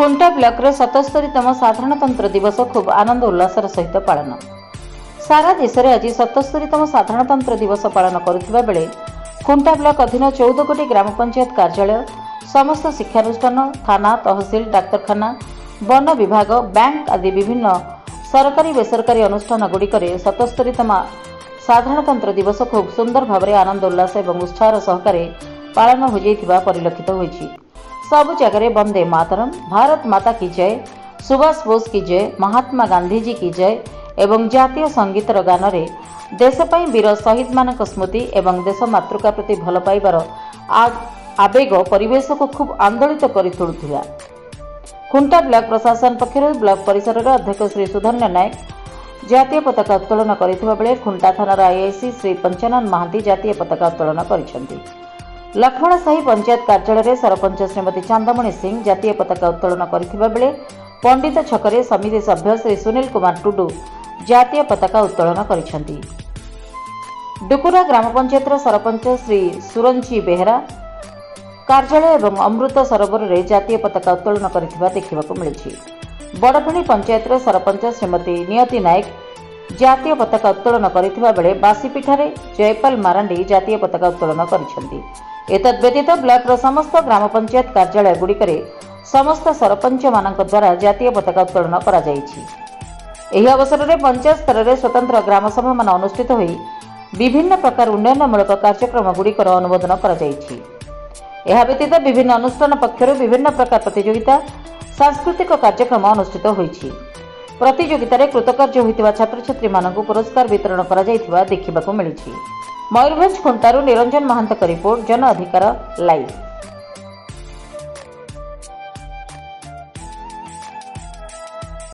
खुंटा block रे 77तम साधारणतंत्र दिवस खूब आनंद उल्लासर सहित पालन। सारा देश में आज 77तम साधारणतंत्र दिवस पालन करुवा बेले खुंटा ब्लॉक अधीन 14 गोटी ग्राम पंचायत कार्यालय, समस्त शिक्षानुष्ठान, थाना, तहसिल, डाक्तरखाना, वन विभाग, बैंक आदि विभिन्न सरकारी बेसरकारी अनुष्ठान गुड़िक 77तम साधारणतंत्र दिवस खूब सुंदर भाव में आनंद उल्लास और उत्साह सहकारे पालन हो परिलक्षित होइछि। सबु जगह वंदे मातरम, भारत माता की जय, सुभाष बोस की जय, महात्मा गांधी जी की जय एवं जातीय संगीतर गान रे देशपाई वीर शहीद मान स्मृति एवं देश मातृका प्रति भल पाइबार आवेग परिवेश को खूब आंदोलित कर तुलुथिला। खुंटा ब्लॉक प्रशासन पक्षर ब्लॉक परिसर अध्यक्ष श्री सुधन्य नायक जातीय पताका उत्तोलन करथिबा बेले खुंटा थानार आईआईसी श्री पंचानन महांती जातीय पताका उत्तोलन करिसेंती। लक्ष्मण साही पंचायत कार्यालय में सरपंच श्रीमती चांदमणि सिंह जातीय पताका उत्तोलन करथिबा बेले पंडित छकरे समिति सभ्य श्री सुनील कुमार टुडू जातीय पताका उत्तोलन करिसेंती। डुकुरा ग्राम पंचायत सरपंच श्री सुरंजी बेहरा कार्यालय एवं अमृत सरोवर में जातीय पताका उत्तोलन करथिबा देखिबाकु मिलिछि। बड़फणी पंचायत सरपंच श्रीमती नियति नायक जातीय पताका उत्तोलन करथिबा बेले बासीपीठारे जयपाल मारांडी जातीय पताका उत्तोलन करिसेंती। एतद् व्यतीत ब्लॉक समस्त ग्राम पंचायत कार्यालय गुड़िक समस्त सरपंच मानक द्वारा जातीय पताका उत्तोलन करा जायछि। एही अवसर में पंचायत स्तर में स्वतंत्र ग्राम सभा मान अनुष्ठित होई विभिन्न प्रकार उन्नयनमूलक कार्यक्रम गुड़िकर अनुमोदन करा जायछि। एहा व्यतीत विभिन्न अनुष्ठान पक्षर विभिन्न प्रकार प्रतियोगिता सांस्कृतिक कार्यक्रम अनुष्ठित होइछि। प्रतियोगितारे कृतकार्य होइतिबा छात्र छात्री मानकु पुरस्कार वितरण करा जायतिबा देखिबाकु मिलिछि। मयूरभंज खुंटारू निरंजन महांत रिपोर्ट, जन अधिकार लाइव।